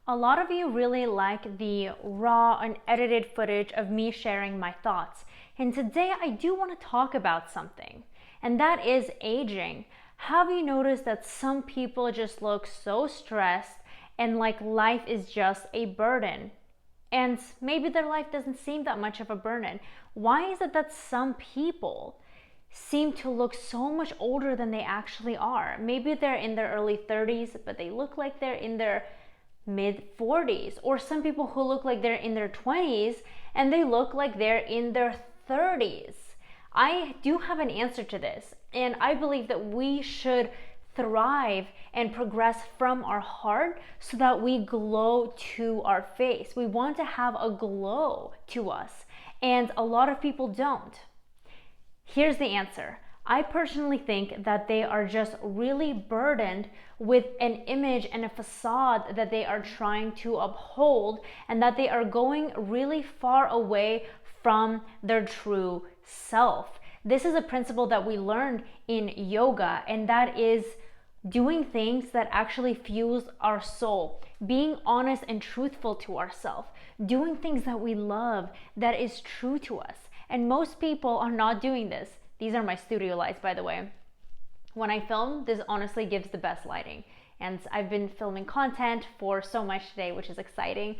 A lot of you really like the raw, unedited footage of me sharing my thoughts. And today I do want to talk about something, and that is aging. Have you noticed that some people just look so stressed and like life is just a burden? And maybe their life doesn't seem that much of a burden. Why is it that some people seem to look so much older than they actually are? Maybe they're in their early 30s, but they look like they're in their mid 40s, or some people who look like they're in their 20s and they look like they're in their 30s. I do have an answer to this, and I believe that we should thrive and progress from our heart so that we glow to our face. We want to have a glow to us, and a lot of people don't. Here's the answer. I personally think that they are just really burdened with an image and a facade that they are trying to uphold, and that they are going really far away from their true self. This is a principle that we learned in yoga, and that is doing things that actually fuels our soul, being honest and truthful to ourselves, doing things that we love, that is true to us. And most people are not doing this. These are my studio lights, by the way. When I film, this honestly gives the best lighting. And I've been filming content for so much today, which is exciting.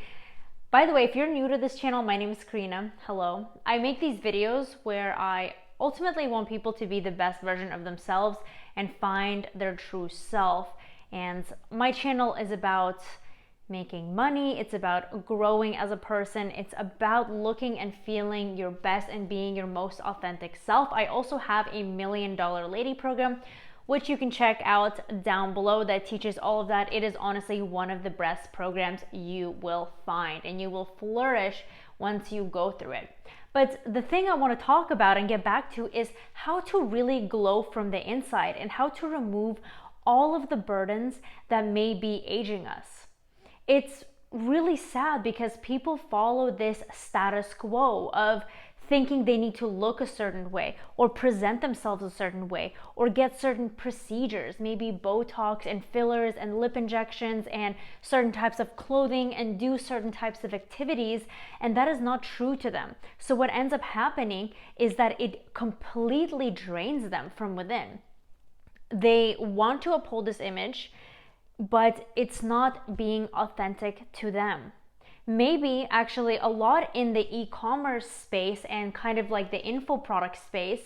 By the way, if you're new to this channel, my name is Karina. Hello. I make these videos where I ultimately want people to be the best version of themselves and find their true self. And my channel is about making money, it's about growing as a person, it's about looking and feeling your best and being your most authentic self. I also have a $1 Million Lady program, which you can check out down below, that teaches all of that. It is honestly one of the best programs you will find, and you will flourish once you go through it. But the thing I want to talk about and get back to is how to really glow from the inside, and how to remove all of the burdens that may be aging us. It's really sad because people follow this status quo of thinking they need to look a certain way, or present themselves a certain way, or get certain procedures, maybe Botox and fillers and lip injections and certain types of clothing, and do certain types of activities, and that is not true to them. So what ends up happening is that it completely drains them from within. They want to uphold this image, but it's not being authentic to them. Maybe actually a lot in the e-commerce space and kind of like the info product space,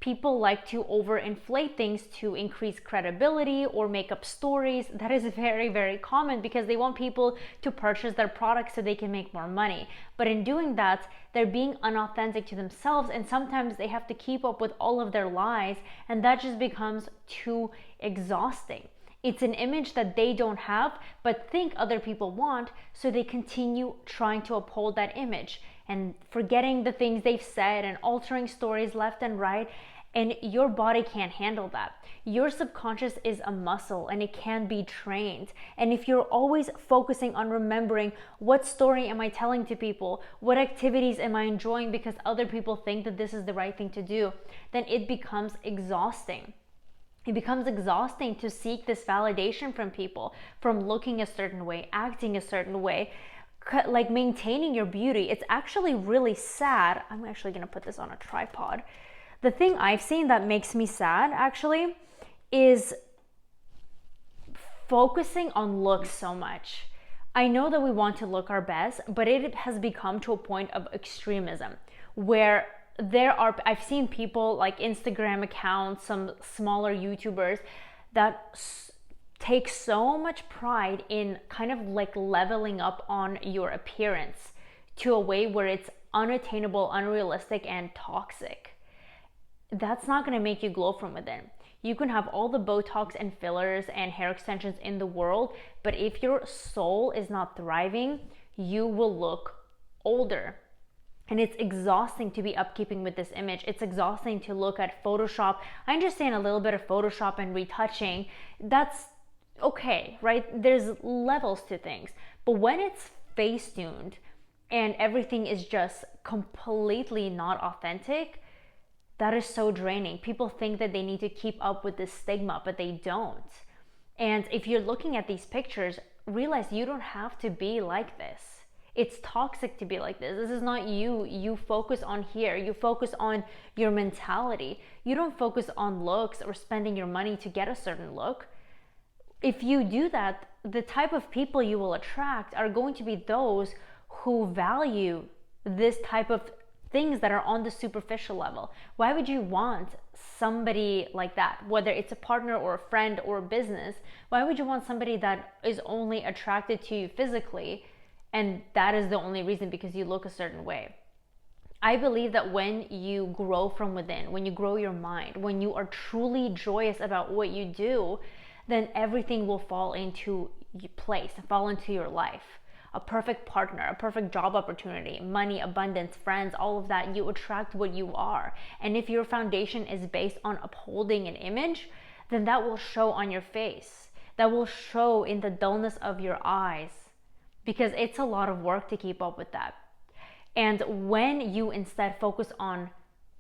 people like to overinflate things to increase credibility or make up stories. That is very, very common because they want people to purchase their products so they can make more money. But in doing that, they're being unauthentic to themselves, and sometimes they have to keep up with all of their lies, and that just becomes too exhausting. It's an image that they don't have, but think other people want, so they continue trying to uphold that image and forgetting the things they've said and altering stories left and right. And your body can't handle that. Your subconscious is a muscle, and it can be trained. And if you're always focusing on remembering what story am I telling to people, what activities am I enjoying because other people think that this is the right thing to do, then it becomes exhausting. It becomes exhausting to seek this validation from people, from looking a certain way, acting a certain way, like maintaining your beauty. It's actually really sad. I'm actually going to put this on a tripod. The thing I've seen that makes me sad actually is focusing on looks so much. I know that we want to look our best, but it has become to a point of extremism where I've seen people like Instagram accounts, some smaller YouTubers that take so much pride in kind of like leveling up on your appearance to a way where it's unattainable, unrealistic, and toxic. That's not going to make you glow from within. You can have all the Botox and fillers and hair extensions in the world, but if your soul is not thriving, you will look older. And it's exhausting to be upkeeping with this image. It's exhausting to look at Photoshop. I understand a little bit of Photoshop and retouching. That's okay, right? There's levels to things. But when it's face-tuned and everything is just completely not authentic, that is so draining. People think that they need to keep up with this stigma, but they don't. And if you're looking at these pictures, realize you don't have to be like this. It's toxic to be like this. This is not you. You focus on here. You focus on your mentality. You don't focus on looks or spending your money to get a certain look. If you do that, the type of people you will attract are going to be those who value this type of things that are on the superficial level. Why would you want somebody like that, whether it's a partner or a friend or a business? Why would you want somebody that is only attracted to you physically, and that is the only reason because you look a certain way? I believe that when you grow from within, when you grow your mind, when you are truly joyous about what you do, then everything will fall into place, fall into your life. A perfect partner, a perfect job opportunity, money, abundance, friends, all of that, you attract what you are. And if your foundation is based on upholding an image, then that will show on your face. That will show in the dullness of your eyes, because it's a lot of work to keep up with that. And when you instead focus on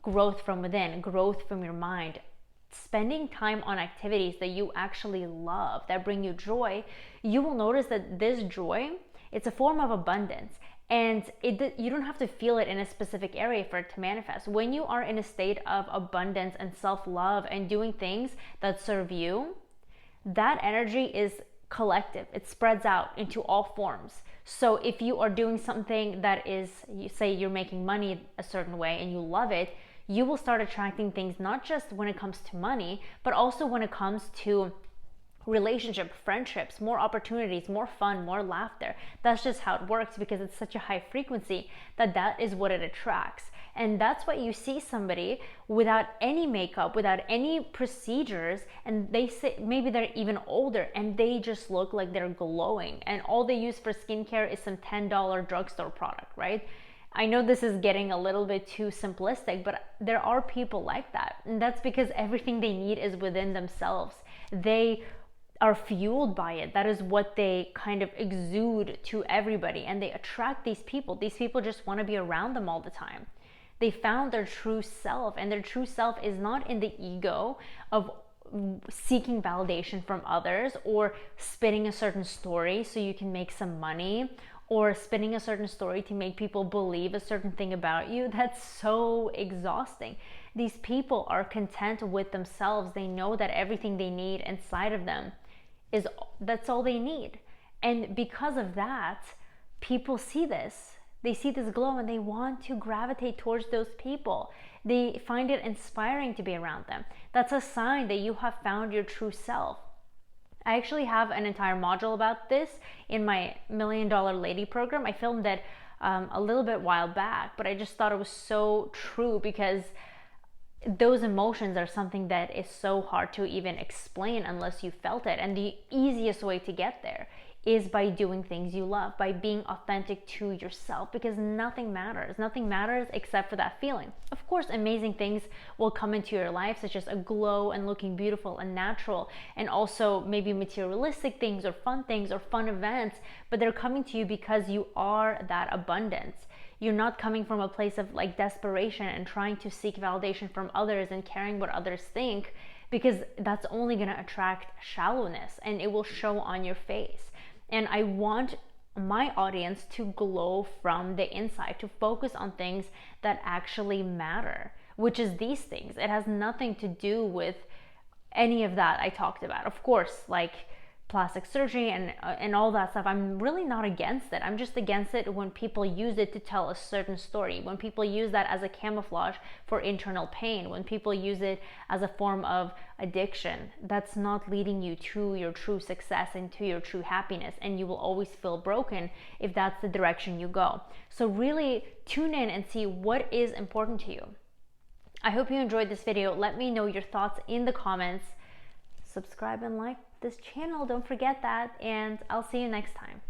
growth from within, growth from your mind, spending time on activities that you actually love, that bring you joy, you will notice that this joy, it's a form of abundance, and you don't have to feel it in a specific area for it to manifest. When you are in a state of abundance and self-love and doing things that serve you, that energy is collective. It spreads out into all forms. So if you are doing something that is, you say you're making money a certain way and you love it, you will start attracting things not just when it comes to money, but also when it comes to relationship, friendships, more opportunities, more fun, more laughter. That's just how it works, because it's such a high frequency that is what it attracts. And that's why you see somebody without any makeup, without any procedures, and they say maybe they're even older and they just look like they're glowing, and all they use for skincare is some $10 drugstore product, right? I know this is getting a little bit too simplistic, but there are people like that. And that's because everything they need is within themselves. They are fueled by it. That is what they kind of exude to everybody, and they attract these people. These people just want to be around them all the time. They found their true self, and their true self is not in the ego of seeking validation from others, or spinning a certain story so you can make some money, or spinning a certain story to make people believe a certain thing about you. That's so exhausting. These people are content with themselves. They know that everything they need inside of them that's all they need. And because of that, people see this. They see this glow and they want to gravitate towards those people. They find it inspiring to be around them. That's a sign that you have found your true self. I actually have an entire module about this in my $1 Million Lady program. I filmed it a little bit while back, but I just thought it was so true, because those emotions are something that is so hard to even explain unless you felt it. And the easiest way to get there is by doing things you love, by being authentic to yourself, because nothing matters. Nothing matters except for that feeling. Of course, amazing things will come into your life, such as a glow and looking beautiful and natural, and also maybe materialistic things or fun events, but they're coming to you because you are that abundance. You're not coming from a place of like desperation and trying to seek validation from others and caring what others think, because that's only going to attract shallowness and it will show on your face. And I want my audience to glow from the inside, to focus on things that actually matter, which is these things. It has nothing to do with any of that I talked about. Of course, like plastic surgery and all that stuff, I'm really not against it. I'm just against it when people use it to tell a certain story, when people use that as a camouflage for internal pain, when people use it as a form of addiction. That's not leading you to your true success and to your true happiness, and you will always feel broken if that's the direction you go. So really tune in and see what is important to you. I hope you enjoyed this video. Let me know your thoughts in the comments. Subscribe and like this channel, don't forget that, and I'll see you next time.